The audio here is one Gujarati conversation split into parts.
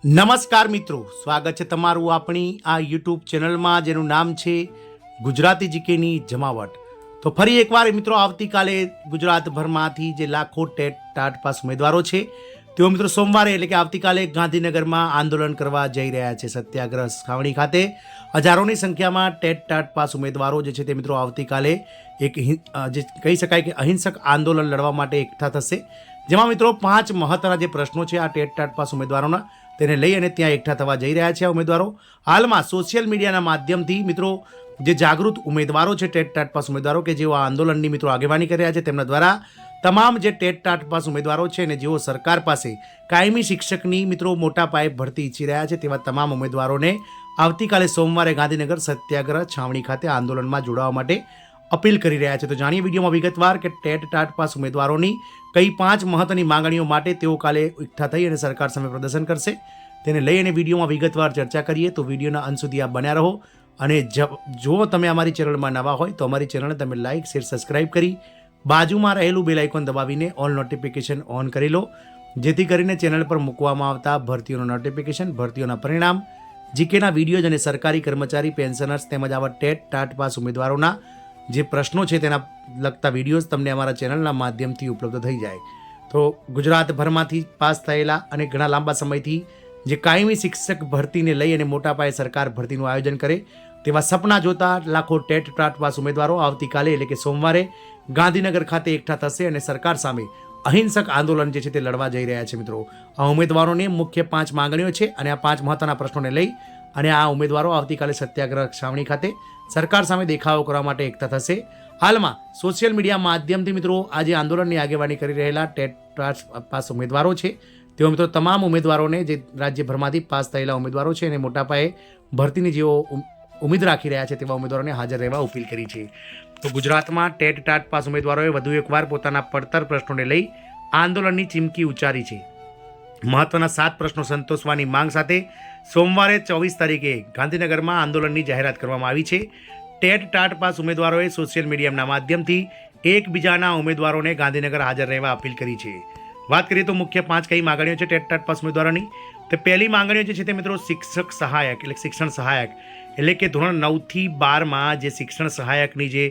નમસ્કાર મિત્રો, સ્વાગત છે તમારું આપણી આ યુટ્યુબ ચેનલમાં જેનું નામ છે ગુજરાતી જીકેની જમાવટ। તો ફરી એકવાર મિત્રો આવતીકાલે ગુજરાતભરમાંથી જે લાખો ટેટ ટાટ પાસ ઉમેદવારો છે તેઓ મિત્રો સોમવારે એટલે કે આવતીકાલે ગાંધીનગરમાં આંદોલન કરવા જઈ રહ્યા છે। સત્યાગ્રહ છાવણી ખાતે હજારોની સંખ્યામાં ટેટ ટાટ પાસ ઉમેદવારો જે છે તે મિત્રો આવતીકાલે એક જે કહી શકાય કે અહિંસક આંદોલન લડવા માટે એકઠા થશે, જેમાં મિત્રો 5 મહત્વના જે પ્રશ્નો છે આ ટેટ ટાટ પાસ ઉમેદવારોના તેને લઈ અને ત્યાં એકઠા થવા જઈ રહ્યા છે આ ઉમેદવારો। હાલમાં સોશિયલ મીડિયાના માધ્યમથી મિત્રો જે જાગૃત ઉમેદવારો છે ટેટ ટાટ પાસ ઉમેદવારો કે જેઓ આ આંદોલનની મિત્રો આગેવાની કરી રહ્યા છે તેમના દ્વારા તમામ જે ટેટ ટાટ પાસ ઉમેદવારો છે અને જેઓ સરકાર પાસે કાયમી શિક્ષકની મિત્રો મોટા પાયે ભરતી ઈચ્છી રહ્યા છે તેવા તમામ ઉમેદવારોને આવતીકાલે સોમવારે ગાંધીનગર સત્યાગ્રહ છાવણી ખાતે આંદોલનમાં જોડાવા માટે અપીલ કરી રહ્યા છે। તો જાણીએ વિડીયોમાં વિગતવાર કે ટેટ ટાટ પાસ ઉમેદવારોની કઈ 5 મહત્વની માંગણીઓ માટે તેઓ કાલે એકઠા થઈ અને સરકાર સામે પ્રદર્શન કરશે તેને લઈ અને વિડીયોમાં વિગતવાર ચર્ચા કરીએ। તો વિડીયોના અંત સુધી આપ બન્યા રહો અને જો તમે અમારી ચેનલમાં નવા હોય તો અમારી ચેનલને તમે લાઇક શેર સબસ્ક્રાઇબ કરી બાજુમાં રહેલું બેલ આઇકોન દબાવીને ઓલ નોટિફિકેશન ઓન કરી લો, જેથી કરીને ચેનલ પર મૂકવામાં આવતા ભરતીઓના નોટિફિકેશન, ભરતીઓના પરિણામ, જીકેના વિડીયોઝ અને સરકારી કર્મચારી પેન્શનર્સ તેમજ આવા ટેટ ટાટ પાસ ઉમેદવારોના જે પ્રશ્નો છે તેના લગતા વિડીયોઝ તમને અમારા ચેનલના માધ્યમથી ઉપલબ્ધ થઈ જાય। તો ગુજરાતભરમાંથી પાસ થયેલા અને ઘણા લાંબા સમયથી જે કાયમી શિક્ષક ભરતીને લઈ અને મોટા પાયે સરકાર ભરતીનું આયોજન કરે તેવા સપના જોતા લાખો ટેટ ટાટ પાસ ઉમેદવારો આવતીકાલે એટલે કે સોમવારે ગાંધીનગર ખાતે એકઠા થશે અને સરકાર સામે અહિંસક આંદોલન જે છે તે લડવા જઈ રહ્યા છે। મિત્રો આ ઉમેદવારોની મુખ્ય 5 માંગણીઓ છે અને આ 5 મહત્વના પ્રશ્નોને લઈ અને આ ઉમેદવારો આવતીકાલે સત્યાગ્રહ છાવણી ખાતે સરકાર સામે દેખાવો કરવા માટે એકઠા થશે। હાલમાં સોશિયલ મીડિયા માધ્યમથી મિત્રો આજે આંદોલનની આગેવાની કરી રહેલા ટેટ ટાટ પાસ ઉમેદવારો છે તેઓ મિત્રો તમામ ઉમેદવારોને જે રાજ્યભરમાંથી પાસ થયેલા ઉમેદવારો છે અને મોટા પાયે ભરતીની જેઓ ઉમેદ રાખી રહ્યા છે તેવા ઉમેદવારોને હાજર રહેવા અપીલ કરી છે। તો ગુજરાતમાં ટેટ ટાટ પાસ ઉમેદવારોએ વધુ એકવાર પોતાના પડતર પ્રશ્નોને લઈ આંદોલનની ચીમકી ઉચ્ચારી છે। મહત્વના 7 પ્રશ્નો સંતોષવાની માંગ સાથે સોમવારે 24 તારીખે ગાંધીનગરમાં આંદોલનની જાહેરાત કરવામાં આવી છે। ટેટ ટાટ પાસ ઉમેદવારોએ સોશિયલ મીડિયાના માધ્યમથી એકબીજાના ઉમેદવારોને ગાંધીનગર હાજર રહેવા અપીલ કરી છે। વાત કરીએ તો મુખ્ય 5 કઈ માંગણીઓ છે ટેટ ટાટ પાસ ઉમેદવારોની, તો પહેલી માંગણીઓ જે છે તે મિત્રો શિક્ષક સહાયક એટલે શિક્ષણ સહાયક એટલે કે ધોરણ 9 થી 12માં જે શિક્ષણ સહાયકની જે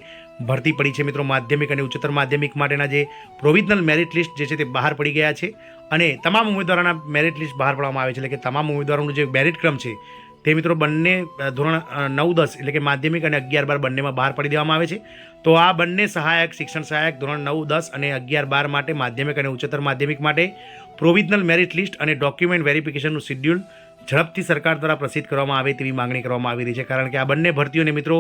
ભરતી પડી છે મિત્રો માધ્યમિક અને ઉચ્ચતર માધ્યમિક માટેના જે પ્રોવિઝનલ મેરિટ લિસ્ટ જે છે તે બહાર પડી ગયા છે અને તમામ ઉમેદવારોના મેરિટ લિસ્ટ બહાર પાડવામાં આવે છે, એટલે કે તમામ ઉમેદવારોનું જે મેરિટ ક્રમ છે તે મિત્રો બંને ધોરણ 9-10 એટલે કે માધ્યમિક અને 11-12 બંનેમાં બહાર પાડી દેવામાં આવે છે। તો આ બંને સહાયક શિક્ષણ સહાયક ધોરણ 9-10 અને 11-12 માટે માધ્યમિક અને ઉચ્ચતર માધ્યમિક માટે પ્રોવિઝનલ મેરિટ લિસ્ટ અને ડોક્યુમેન્ટ વેરિફિકેશનનું શેડ્યુલ ઝડપથી સરકાર દ્વારા પ્રસિદ્ધ કરવામાં આવે તેવી માંગણી કરવામાં આવી રહી છે, કારણ કે આ બંને ભરતીઓને મિત્રો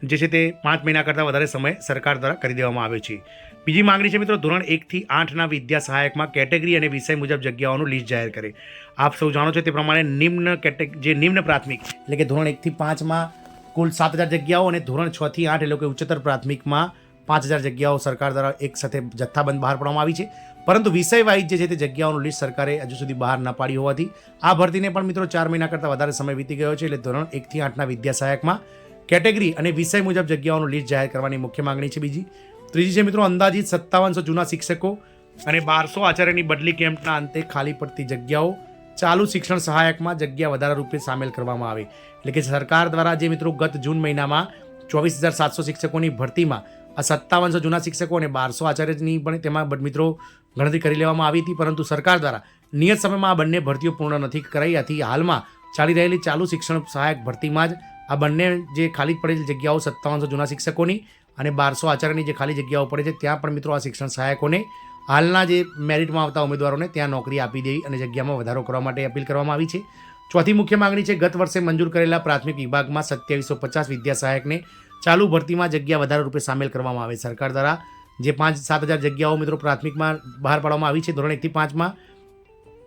જે છે તે 5 મહિના કરતાં વધારે સમય સરકાર દ્વારા કરી દેવામાં આવ્યો છે। બીજી માંગણી છે મિત્રો ધોરણ 1 થી 8ના વિદ્યા સહાયકમાં કેટેગરી અને વિષય મુજબ જગ્યાઓનું લિસ્ટ જાહેર કરે। આપ સૌ જાણો છો તે પ્રમાણે નિમ્ન પ્રાથમિક એટલે કે ધોરણ 1 થી 5માં કુલ 7000 જગ્યાઓ અને ધોરણ 6 થી 8 એટલે કે ઉચ્ચતર પ્રાથમિકમાં 5000 જગ્યાઓ સરકાર દ્વારા એક સાથે જથ્થાબંધ બહાર પાડવામાં આવી છે, પરંતુ વિષય વાઇઝ જે છે તે જગ્યાઓનું લિસ્ટ સરકારે હજુ સુધી બહાર ન પાડી હોવાથી આ ભરતીને પણ મિત્રો 4 મહિના કરતાં વધારે સમય વીતી ગયો છે। એટલે ધોરણ 1 થી 8ના વિદ્યા સહાયકમાં કેટેગરી અને વિષય મુજબ જગ્યાઓનું લિસ્ટ જાહેર કરવાની મુખ્ય માંગણી છે। ત્રીજી છે મિત્રો અંદાજિત 5700 જૂના શિક્ષકો અને 1200 આચાર્યની બદલી કેમ્પના અંતે ખાલી પડતી જગ્યાઓ ચાલુ શિક્ષણ સહાયકમાં જગ્યા વધારા રૂપે સામેલ કરવામાં આવે। એટલે કે સરકાર દ્વારા જે મિત્રો ગત જૂન મહિનામાં 24700 શિક્ષકોની ભરતીમાં આ 5700 જૂના શિક્ષકો અને 1200 આચાર્યની પણ તેમાં મિત્રો ગણતરી કરી લેવામાં આવી હતી, પરંતુ સરકાર દ્વારા નિયત સમયમાં આ બંને ભરતીઓ પૂર્ણ નથી કરાઈ, આથી હાલમાં ચાલી રહેલી ચાલુ શિક્ષણ સહાયક ભરતીમાં જ આ બંને જે ખાલી પડેલી જગ્યાઓ 5700 જૂના શિક્ષકોની અને 1200 આચાર્યની જે ખાલી જગ્યાઓ પડે છે ત્યાં પણ મિત્રો આ શિક્ષણ સહાયકોને હાલના જે મેરિટમાં આવતા ઉમેદવારોને ત્યાં નોકરી આપી દેવી અને જગ્યામાં વધારો કરવા માટે અપીલ કરવામાં આવી છે। ચોથી મુખ્ય માંગણી છે ગત વર્ષે મંજૂર કરેલા પ્રાથમિક વિભાગમાં 2750 વિદ્યા સહાયકને ચાલુ ભરતીમાં જગ્યા વધારા રૂપે સામેલ કરવામાં આવે। સરકાર દ્વારા જે 5-7000 જગ્યાઓ મિત્રો પ્રાથમિકમાં બહાર પાડવામાં આવી છે ધોરણ 1 થી 5માં,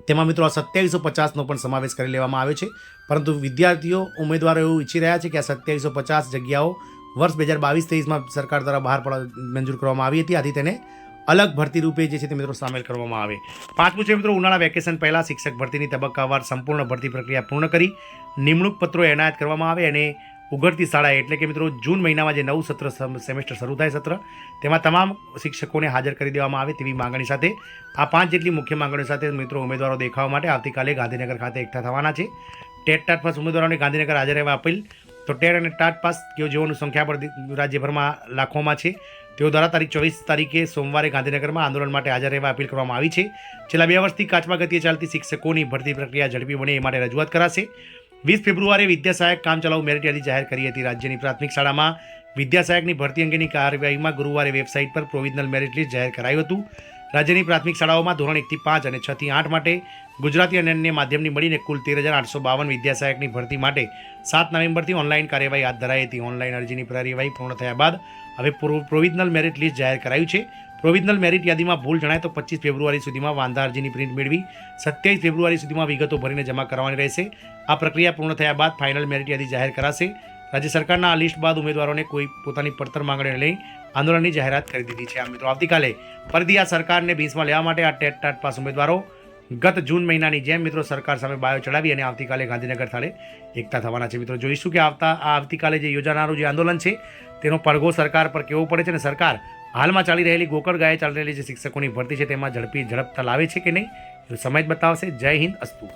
તેમાં મિત્રો આ 2750નો પણ સમાવેશ કરી લેવામાં આવ્યો છે, પરંતુ વિદ્યાર્થીઓ ઉમેદવારો એવું ઈચ્છી રહ્યા છે કે આ 2750 જગ્યાઓ વર્ષ 2022-23માં સરકાર દ્વારા બહાર મંજૂર કરવામાં આવી હતી, આથી તેને અલગ ભરતી રૂપે જે છે તે મિત્રો સામેલ કરવામાં આવે। પાંચમું છે મિત્રો ઉનાળા વેકેશન પહેલાં શિક્ષક ભરતીની તબક્કાવાર સંપૂર્ણ ભરતી પ્રક્રિયા પૂર્ણ કરી નિમણૂક પત્રો એનાયત કરવામાં આવે અને ઉઘડતી શાળાએ એટલે કે મિત્રો જૂન મહિનામાં જે નવું સેમેસ્ટર શરૂ થાય સત્ર તેમાં તમામ શિક્ષકોને હાજર કરી દેવામાં આવે તેવી માંગણી સાથે આ 5 જેટલી મુખ્ય માંગણીઓ સાથે મિત્રો ઉમેદવારો દેખાવા માટે આવતીકાલે ગાંધીનગર ખાતે એકઠા થવાના છે. ટેટ ટાટ પાસ ઉમેદવારોને ગાંધીનગર હાજર રહેવા અપીલ. તો ટેટ અને ટાટ પાસ જેઓની સંખ્યા પર રાજ્યભરમાં લાખોમાં છે તેઓ દ્વારા તારીખ 24 તારીખે સોમવારે ગાંધીનગરમાં આંદોલન માટે હાજર રહેવા અપીલ કરવામાં આવી છે. છેલ્લા 2 વર્ષથી કાચમાં ગતિએ ચાલતી શિક્ષકોની ભરતી પ્રક્રિયા ઝડપી બને એ માટે રજૂઆત કરાશે. 20 ફેબ્રુઆરીએ વિદ્યાસહાયક કામચલાઉ મેરિટ યાદી જાહેર કરી હતી. રાજ્યની પ્રાથમિક શાળામાં વિદ્યાસહાયકની ભરતી અંગેની કાર્યવાહીમાં ગુરુવારે વેબસાઇટ પર પ્રોવિઝનલ મેરિટ લિસ્ટ જાહેર કરાયું હતું. રાજ્યની પ્રાથમિક શાળાઓમાં ધોરણ 1 થી 5 અને 6 થી 8 માટે ગુજરાતી અને અન્ય માધ્યમની મળીને કુલ 13,852 વિદ્યાસહાયકની ભરતી માટે 7 નવેમ્બરથી ઓનલાઈન કાર્યવાહી હાથ ધરાઈ હતી. ઓનલાઈન અરજીની કાર્યવાહી પૂર્ણ થયા બાદ હવે પ્રોવિઝનલ મેરિટ લિસ્ટ જાહેર કરાયું છે. પ્રોવિઝનલ મેરિટ યાદીમાં ભૂલ જણાય તો 25 ફેબ્રુઆરી સુધીમાં વાંધા અરજીની પ્રિન્ટ મેળવી 27 ફેબ્રુઆરી સુધીમાં વિગતો ભરીને જમા કરવાની રહેશે. આ પ્રક્રિયા પૂર્ણ થયા બાદ ફાઇનલ મેરિટ યાદી જાહેર કરાશે. રાજ્ય સરકારના આ લિસ્ટ બાદ ઉમેદવારોને કોઈ પોતાની પડતર માંગણીને લઈ આંદોલનની જાહેરાત કરી દીધી છે. આ મિત્રો આવતીકાલે ફરીથી આ સરકારને ભીંસમાં લેવા માટે આ ટેટ ટાટ પાસ ઉમેદવારો ગત જૂન મહિનાની જેમ મિત્રો સરકાર સામે બાયો ચડાવી અને આવતીકાલે ગાંધીનગર ખાતે એકઠા થવાના છે. મિત્રો જોઈશું કે આવતીકાલે જે યોજાનારું જે આંદોલન છે તેનો પડઘો સરકાર પર કેવો પડે છે અને સરકાર હાલમાં ચાલી રહેલી ગોકળગાયે ચાલી રહેલી જે શિક્ષકોની ભરતી છે તેમાં ઝડપતા લાવે છે કે નહીં, સમય જ બતાવશે. જય હિન્દ, અસ્તુ.